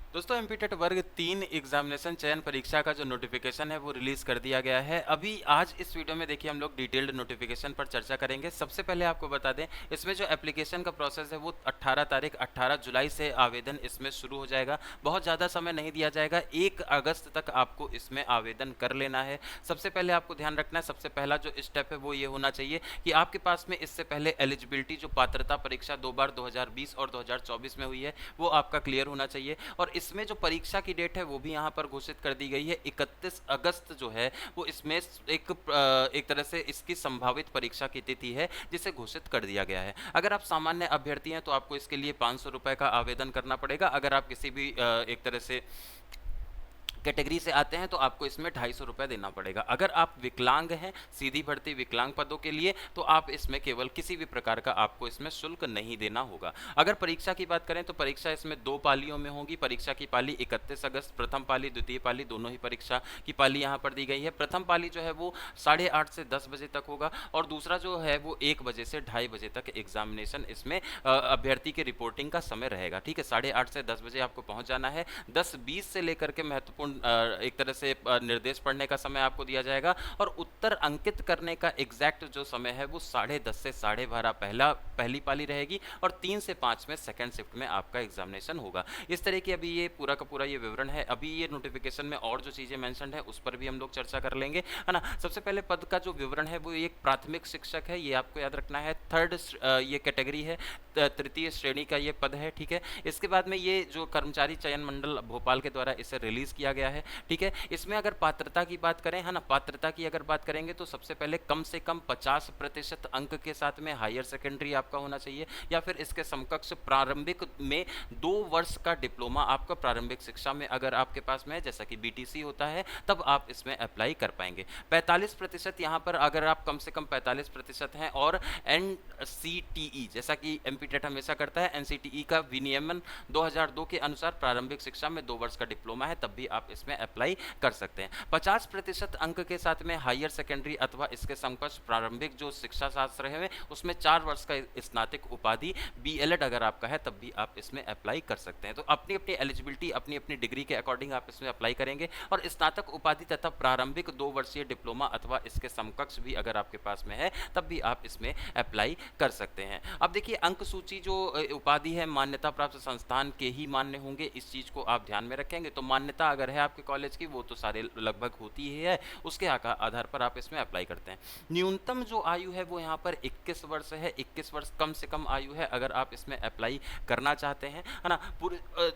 दोस्तों एमपीटेट वर्ग 3 एग्जामिनेशन चयन परीक्षा का जो नोटिफिकेशन है वो रिलीज कर दिया गया है। अभी आज इस वीडियो में देखिए हम लोग डिटेल्ड नोटिफिकेशन पर चर्चा करेंगे। सबसे पहले आपको बता दें, इसमें जो एप्लीकेशन का प्रोसेस है वो 18 जुलाई से आवेदन इसमें शुरू हो जाएगा। बहुत ज़्यादा समय नहीं दिया जाएगा, 1 अगस्त तक आपको इसमें आवेदन कर लेना है। सबसे पहले आपको ध्यान रखना है, सबसे पहला जो स्टेप है वो ये होना चाहिए कि आपके पास में इससे पहले एलिजिबिलिटी जो पात्रता परीक्षा 2 बार 2020 और 2024 में हुई है वो आपका क्लियर होना चाहिए। और इसमें जो परीक्षा की डेट है वो भी यहाँ पर घोषित कर दी गई है। 31 अगस्त जो है वो इसमें एक तरह से इसकी संभावित परीक्षा की तिथि है जिसे घोषित कर दिया गया है। अगर आप सामान्य अभ्यर्थी हैं तो आपको इसके लिए 500 रुपए का आवेदन करना पड़ेगा। अगर आप किसी भी एक तरह से कैटेगरी से आते हैं तो आपको इसमें 250 रुपये देना पड़ेगा। अगर आप विकलांग हैं, सीधी भर्ती विकलांग पदों के लिए, तो आप इसमें केवल किसी भी प्रकार का आपको इसमें शुल्क नहीं देना होगा। अगर परीक्षा की बात करें तो परीक्षा इसमें 2 पालियों में होगी। परीक्षा की पाली 31 अगस्त, प्रथम पाली द्वितीय पाली दोनों ही परीक्षा की पाली यहाँ पर दी गई है। प्रथम पाली जो है वो 8:30 से 10 बजे तक होगा और दूसरा जो है वो 1 बजे से 2:30 बजे तक एग्जामिनेशन इसमें अभ्यर्थी की रिपोर्टिंग का समय रहेगा। ठीक है, 8:30 से 10 बजे आपको पहुँच जाना है। 10:20 से लेकर के महत्वपूर्ण एक तरह से निर्देश पढ़ने का समय आपको दिया जाएगा और उत्तर अंकित करने का एग्जैक्ट जो समय है वो 10:30 से 12:30 पहली पाली रहेगी और 3 से 5 में सेकंड शिफ्ट में आपका एग्जामिनेशन होगा। इस तरह की अभी ये पूरा का पूरा ये विवरण है। अभी ये नोटिफिकेशन में और जो चीज़ें मेंशन है उस पर भी हम लोग चर्चा कर लेंगे, है ना। सबसे पहले पद का जो विवरण है वो एक प्राथमिक शिक्षक है, ये आपको याद रखना है। थर्ड ये कैटेगरी है, तृतीय श्रेणी का ये पद है। ठीक है, इसके बाद में ये जो कर्मचारी चयन मंडल भोपाल के द्वारा इसे रिलीज किया गया है। ठीक है, इसमें अगर पात्रता की बात करें, है ना, पात्रता की अगर बात करेंगे तो सबसे पहले कम से कम 50% अंक के साथ में हायर सेकेंडरी आपका होना चाहिए या फिर इसके समकक्ष प्रारंभिक में 2 वर्ष का डिप्लोमा आपका प्रारंभिक शिक्षा में अगर आपके पास में है, जैसा कि बीटीसी होता है, तब आप इसमें अप्लाई कर पाएंगे। 45% यहाँ पर अगर आप कम से कम 45% हैं और एनसीटीई, जैसा कि एमपीटेट हमेशा करता है, एनसीटीई का विनियमन 2002 के अनुसार प्रारंभिक शिक्षा में 2 वर्ष का डिप्लोमा है, तब भी आप इसमें अप्लाई कर सकते हैं। 50% अंक के साथ में हायर सेकेंडरी अथवा इसके समकक्ष प्रारंभिक जो शिक्षा शास्त्र है उसमें 4 वर्ष का स्नातक उपाधि बीएलएड अगर आपका है तब भी आप इसमें अप्लाई कर सकते हैं। तो अपनी अपनी एलिजिबिलिटी अपनी अपनी डिग्री के अकॉर्डिंग आप इसमें अप्लाई करेंगे और स्नातक उपाधि तथा प्रारंभिक 2 वर्षीय डिप्लोमा अथवा इसके समकक्ष भी अगर आपके पास में है तब भी आप इसमें अप्लाई कर सकते हैं। अब देखिए, अंक सूची जो उपाधि है मान्यता प्राप्त संस्थान के ही मान्य होंगे, इस चीज को आप ध्यान में रखेंगे। तो मान्यता अगर है आपके कॉलेज की वो तो सारे लगभग होती ही है, उसके आधार पर आप इसमें अप्लाई करते हैं। न्यूनतम जो आयु है वो यहाँ पर 21 वर्ष है। 21 वर्ष कम से कम आयु है अगर आप इसमें अप्लाई करना चाहते हैं, है ना।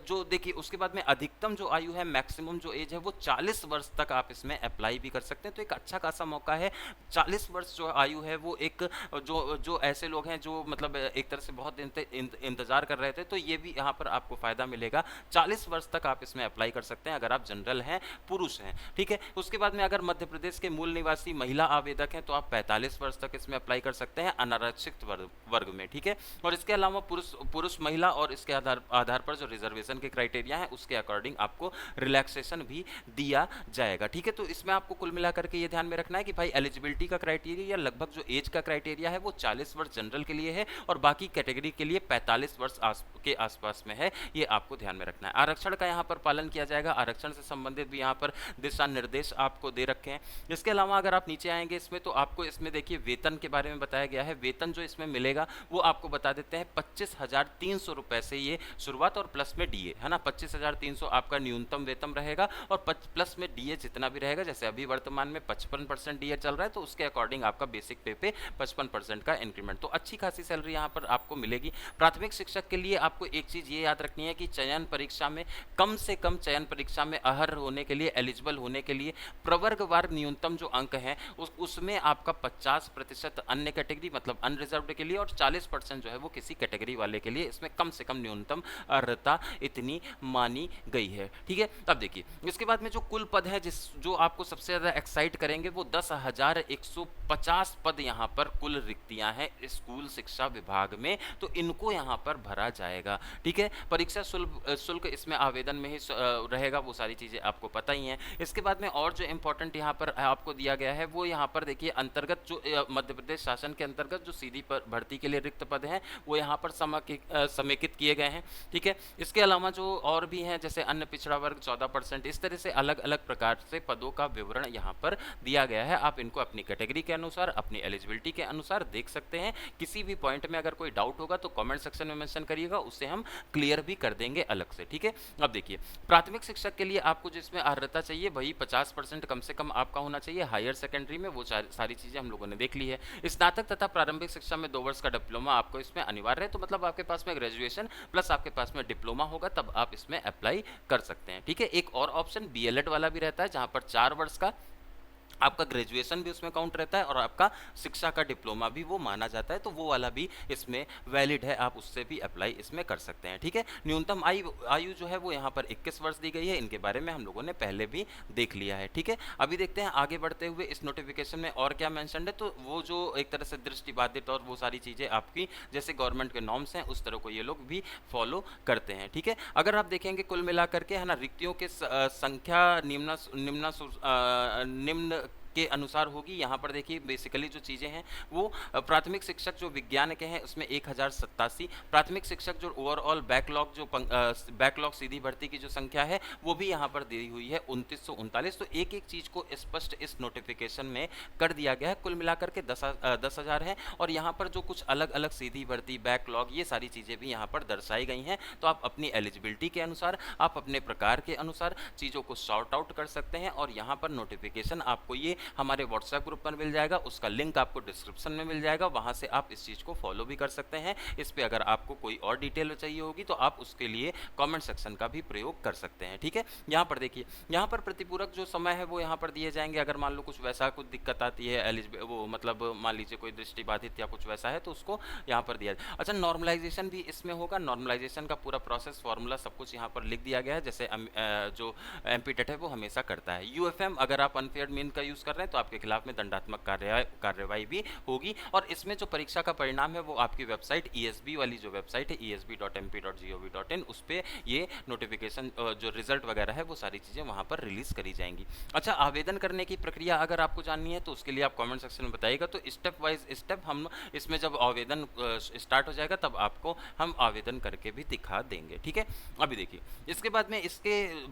जो देखिए उसके बाद में अधिकतम जो आयु है, मैक्सिमम जो एज है वो 40 वर्ष तक आप इसमें अप्लाई भी कर सकते हैं। तो एक अच्छा खासा मौका है। 40 वर्ष जो आयु है वो एक जो जो ऐसे लोग हैं जो मतलब एक तरह से बहुत इंतजार कर रहे थे, तो ये भी यहाँ पर आपको फायदा मिलेगा। 40 वर्ष तक आप इसमें अप्लाई कर सकते हैं अगर आप जनरल हैं, पुरुष हैं। ठीक है, उसके बाद में अगर मध्य प्रदेश के मूल निवासी महिला आवेदक हैं तो आप 45 वर्ष तक इसमें अप्लाई कर सकते हैं अनारक्षित वर्ग में। ठीक है, और इसके अलावा पुरुष महिला और इसके आधार पर जो रिजर्वेशन के क्राइटेरिया है उसके अकॉर्डिंग आपको रिलैक्सेशन भी दिया जाएगा। ठीक है, तो इसमें आपको कुल मिलाकर के ये ध्यान में रखना है कि भाई एलिजिबिलिटी का क्राइटेरिया लगभग जो एज का क्राइटेरिया है वो 40 वर्ष जनरल के लिए है और बाकी कैटेगरी के लिए 45 वर्ष के आसपास में है, ये आपको ध्यान में रखना है। आरक्षण का यहाँ पर पालन किया जाएगा, आरक्षण से संबंधित भी यहाँ पर दिशा निर्देश आपको दे रखे हैं। इसके अलावा अगर आप नीचे आएंगे इसमें तो आपको इसमें देखिए वेतन के बारे में बताया गया है। वेतन जो इसमें मिलेगा वो आपको बता देते हैं 25,300 रुपए से ये शुरुआत और प्लस में डीए, है ना। 25,300 आपका न्यूनतम वेतन रहेगा और प्लस में डीए जितना भी रहेगा, जैसे अभी वर्तमान में 55% डीए चल रहा है तो उसके अकॉर्डिंग आपका बेसिक पे 55% का इंक्रीमेंट, तो अच्छी खासी सैलरी यहाँ पर आपको मिलेगी। प्राथमिक शिक्षक के लिए आपको एक चीज ये याद रखनी है कि चयन परीक्षा में कम से कम चयन परीक्षा में अहर होने के लिए, एलिजिबल होने के लिए प्रवर्गवार न्यूनतम जो अंक हैं उसमें आपका 50% अन्य कैटेगरी मतलब अनरिजर्व्ड के लिए और 40% जो है वो किसी कैटेगरी वाले के लिए, इसमें कम से कम न्यूनतम अर्हता इतनी मानी गई है। ठीक है, अब देखिए इसके बाद में जो कुल पद है जो आपको सबसे ज्यादा एक्साइट करेंगे वो 10,150 पद यहाँ पर कुल रिक्तियां हैं स्कूल शिक्षा विभाग में, तो इनको यहाँ पर भरा जाएगा। ठीक है, परीक्षा शुल्क इसमें आवेदन में ही रहेगा, वो सारी चीज़ें आपको पता ही हैं। इसके बाद में और जो इम्पोर्टेंट यहाँ पर आपको दिया गया है वो यहाँ पर देखिए अंतर्गत जो मध्य प्रदेश शासन के अंतर्गत जो सीधी भर्ती के लिए रिक्त पद हैं वो यहाँ पर समेकित किए गए हैं। ठीक है, इसके अलावा जो और भी हैं जैसे अन्य पिछड़ा वर्ग 14%, इस तरह से अलग अलग प्रकार से पदों का विवरण यहाँ पर दिया गया है। आप इनको अपनी कैटेगरी के अनुसार, अपनी एलिजिबिलिटी के अनुसार देख सकते हैं। किसी भी पॉइंट में अगर कोई डाउट होगा तो कमेंट सेक्शन में मेंशन करिएगा, उससे हम क्लियर भी कर देंगे अलग से। ठीक है, अब देखिए प्राथमिक शिक्षक के लिए आपको जिसमें अर्हता चाहिए वही 50% कम से कम आपका होना चाहिए। हायर सेकेंडरी में वो सारी चीज़ें हम लोगों ने देख ली है। स्नातक तथा प्रारंभिक शिक्षा में 2 वर्ष का डिप्लोमा आपको इसमें अनिवार्य है, तो मतलब आपके पास में ग्रेजुएशन प्लस आपके पास में डिप्लोमा होगा तब आप इसमें अप्लाई कर सकते हैं। ठीक है, एक और ऑप्शन बीएलएड वाला भी रहता है जहां पर 4 वर्ष का आपका ग्रेजुएशन भी उसमें काउंट रहता है और आपका शिक्षा का डिप्लोमा भी वो माना जाता है, तो वो वाला भी इसमें वैलिड है, आप उससे भी अप्लाई इसमें कर सकते हैं। ठीक है, न्यूनतम आयु जो है वो यहाँ पर 21 वर्ष दी गई है। इनके बारे में हम लोगों ने पहले भी देख लिया है। ठीक है, अभी देखते हैं आगे बढ़ते हुए इस नोटिफिकेशन में और क्या मैंशन है। तो वो जो एक तरह से दृष्टिबाधित और वो सारी चीज़ें आपकी जैसे गवर्नमेंट के नॉर्म्स हैं उस तरह को ये लोग भी फॉलो करते हैं। ठीक है, अगर आप देखेंगे कुल मिलाकर के है ना, रिक्तियों के संख्या निम्न के अनुसार होगी। यहाँ पर देखिए बेसिकली जो चीज़ें हैं वो प्राथमिक शिक्षक जो विज्ञान के हैं उसमें 1087, प्राथमिक शिक्षक जो ओवरऑल बैकलॉग सीधी भर्ती की जो संख्या है वो भी यहाँ पर दी हुई है 2939। तो एक एक चीज़ को स्पष्ट इस नोटिफिकेशन में कर दिया गया है। कुल मिलाकर के 10,000 है और यहाँ पर जो कुछ अलग अलग सीधी भर्ती, बैकलॉग, ये सारी चीज़ें भी यहाँ पर दर्शाई गई हैं। तो आप अपनी एलिजिबिलिटी के अनुसार, आप अपने प्रकार के अनुसार चीज़ों को सॉर्ट आउट कर सकते हैं और यहाँ पर नोटिफिकेशन आपको ये हमारे व्हाट्सएप ग्रुप पर मिल जाएगा, उसका लिंक आपको डिस्क्रिप्शन में मिल जाएगा, वहां से आप इस चीज़ को फॉलो भी कर सकते हैं। इस पे अगर आपको कोई और डिटेल चाहिए होगी तो आप उसके लिए कमेंट सेक्शन का भी प्रयोग कर सकते हैं। ठीक है, यहाँ पर देखिए, यहाँ पर प्रतिपूरक जो समय है वो यहाँ पर दिए जाएंगे। अगर मान लो कुछ वैसा कुछ दिक्कत आती है, वो मतलब मान लीजिए कोई दृष्टिबाधित या कुछ वैसा है तो उसको यहाँ पर दिया जाए। अच्छा, नॉर्मलाइजेशन भी इसमें होगा। नॉर्मलाइजेशन का पूरा प्रोसेस, फॉर्मूला सब कुछ यहाँ पर लिख दिया गया है, जैसे जो एमपीटेट है वो हमेशा करता है। यूएफएम अगर आप अनफेयर मीन का यूज़ कर रहे हैं तो आपके खिलाफ में दंडात्मक कार्रवाई भी होगी। और इसमें जो परीक्षा का परिणाम है वो आपकी वेबसाइट ईएसबी वाली जो वेबसाइट है esb.mp.gov.in, उस पर ये नोटिफिकेशन जो रिजल्ट वगैरह है वो सारी चीज़ें वहाँ पर रिलीज करी जाएंगी। अच्छा, आवेदन करने की प्रक्रिया अगर आपको जाननी है तो उसके लिए आप कमेंट सेक्शन में बताइएगा, तो स्टेप वाइज स्टेप हम इसमें जब आवेदन स्टार्ट हो जाएगा तब आपको हम आवेदन करके भी दिखा देंगे। ठीक है, अभी देखिए इसके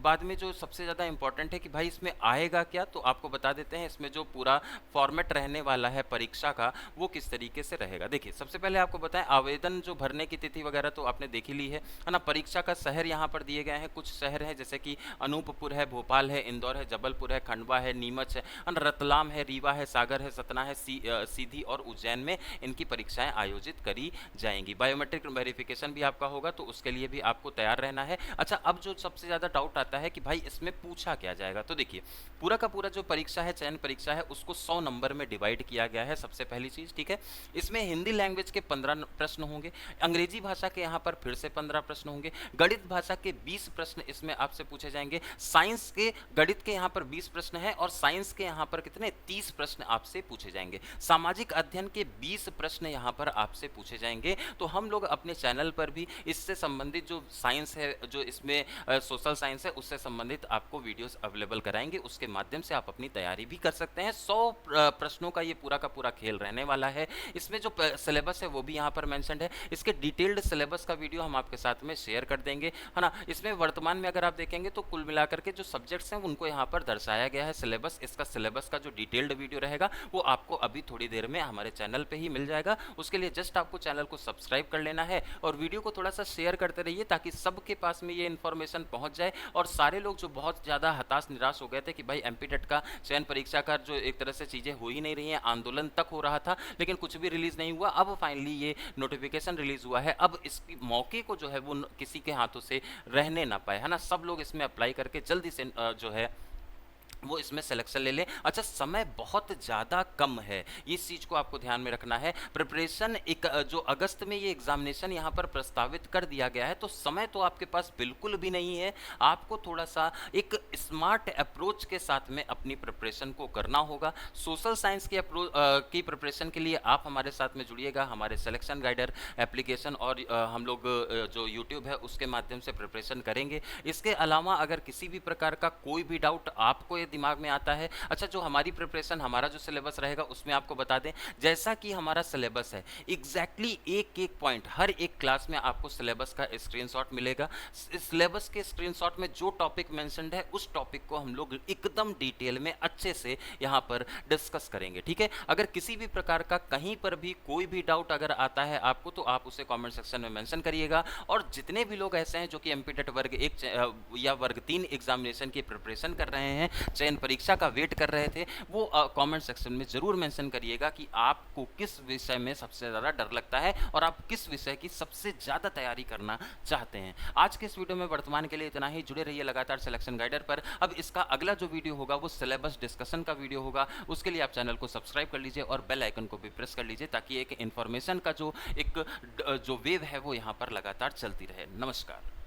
बाद में जो सबसे ज़्यादा इंपॉर्टेंट है कि भाई इसमें आएगा क्या, तो आपको बता देते हैं इसमें जो पूरा फॉर्मेट रहने वाला है परीक्षा का वो किस तरीके से रहेगा। देखिए सबसे पहले आपको बताएं, आवेदन जो भरने की तिथि वगैरह तो आपने देख ही ली है ना। परीक्षा का शहर यहाँ पर दिए गए हैं, कुछ शहर हैं जैसे कि अनूपपुर है, भोपाल है, इंदौर है, जबलपुर है, खंडवा है, नीमच है, रतलाम है, रीवा है, सागर है, सतना है, सीधी और उज्जैन में इनकी परीक्षाएं आयोजित करी जाएंगी। बायोमेट्रिक वेरिफिकेशन भी आपका होगा तो उसके लिए भी आपको तैयार रहना है। अच्छा, अब जो सबसे ज़्यादा डाउट आता है कि भाई इसमें पूछा क्या जाएगा, तो देखिए पूरा का पूरा जो परीक्षा है, चयन परीक्षा है, उसको 100 नंबर में डिवाइड किया गया है। सबसे पहली चीज़, ठीक है, इसमें हिंदी लैंग्वेज के 15 प्रश्न होंगे, अंग्रेजी भाषा के यहाँ पर फिर से 15 प्रश्न होंगे, गणित भाषा के 20 प्रश्न इसमें आपसे पूछे जाएंगे, साइंस के गणित के यहाँ पर 20 प्रश्न है और साइंस के यहाँ पर कितने 30 प्रश्न आपसे पूछे जाएंगे, सामाजिक अध्ययन के 20 प्रश्न यहाँ पर आपसे पूछे जाएंगे। तो हम लोग अपने चैनल पर भी इससे संबंधित जो साइंस है, जो इसमें सोशल साइंस है, उससे संबंधित आपको वीडियोस अवेलेबल कराएंगे, उसके माध्यम से आप अपनी तैयारी भी कर सकते हैं। 100 प्रश्नों का ये पूरा का पूरा खेल रहने वाला है। इसमें जो सिलेबस है वो भी यहाँ पर मेंशन्ड है, इसके डिटेल्ड सिलेबस का वीडियो हम आपके साथ में शेयर कर देंगे, है ना। इसमें वर्तमान में अगर आप देखेंगे तो कुल मिलाकर के जो सब्जेक्ट्स हैं उनको यहाँ पर दर्शाया गया है सिलेबस। इसका सिलेबस का जो डिटेल्ड वीडियो रहेगा वो आपको अभी थोड़ी देर में हमारे चैनल पे ही मिल जाएगा। उसके लिए जस्ट आपको चैनल को सब्सक्राइब कर लेना है और वीडियो को थोड़ा सा शेयर करते रहिए ताकि सबके पास में ये इन्फॉर्मेशन पहुंच जाए। और सारे लोग जो बहुत ज़्यादा हताश निराश हो गए थे कि भाई एमपीटेट का चयन परीक्षा का जो एक तरह से चीज़ें हो ही नहीं रही हैं, आंदोलन तक हो रहा था लेकिन कुछ भी रिलीज़ नहीं हुआ, अब फाइनली ये नोटिफिकेशन रिलीज़ हुआ है। अब इस मौके को जो है वो किसी के हाथों से रहने ना पाए, है ना। सब लोग इसमें अप्लाई करके जल्दी से जो है वो इसमें सिलेक्शन ले लें। अच्छा, समय बहुत ज़्यादा कम है, इस चीज़ को आपको ध्यान में रखना है। प्रिपरेशन एक जो अगस्त में ये एग्जामिनेशन यहाँ पर प्रस्तावित कर दिया गया है, तो समय तो आपके पास बिल्कुल भी नहीं है। आपको थोड़ा सा एक स्मार्ट अप्रोच के साथ में अपनी प्रिपरेशन को करना होगा। सोशल साइंस की प्रिपरेशन के लिए आप हमारे साथ में जुड़िएगा, हमारे सिलेक्शन गाइडर एप्लीकेशन और हम लोग जो यूट्यूब है उसके माध्यम से प्रिपरेशन करेंगे। इसके अलावा अगर किसी भी प्रकार का कोई भी डाउट आपको ये दिमाग में आता है, अच्छा जो हमारी प्रिपरेशन, हमारा जो सिलेबस रहेगा उसमें आपको बता दें, जैसा कि हमारा सिलेबस है एग्जैक्टली एक एक पॉइंट हर एक क्लास में आपको सिलेबस का स्क्रीनशॉट मिलेगा। सिलेबस के स्क्रीनशॉट में जो टॉपिक मेंशन्ड है उस टॉपिक को हम लोग एकदम डिटेल में अच्छे से यहाँ पर डिस्कस करेंगे, ठीक है। अगर किसी भी प्रकार का कहीं पर भी कोई भी डाउट अगर आता है आपको, तो आप उसे कमेंट सेक्शन में मेंशन करिएगा। और जितने भी लोग ऐसे हैं जो कि एमपीटेट वर्ग 1 या वर्ग 3 एग्जामिनेशन की प्रिपरेशन कर रहे हैं, चयन परीक्षा का वेट कर रहे थे, वो कमेंट सेक्शन में जरूर मेंशन करिएगा कि आपको किस विषय में सबसे ज़्यादा डर लगता है और आप किस विषय की सबसे ज़्यादा तैयारी करना चाहते हैं। आज के इस वीडियो में वर्तमान के लिए इतना ही। जुड़े रहिए लगातार सिलेक्शन गाइडर पर। अब इसका अगला जो वीडियो होगा वो सिलेबस डिस्कशन का वीडियो होगा। उसके लिए आप चैनल को सब्सक्राइब कर लीजिए और बेल आइकन को भी प्रेस कर लीजिए, ताकि एक इन्फॉर्मेशन का जो वेव है वो यहाँ पर लगातार चलती रहे। नमस्कार।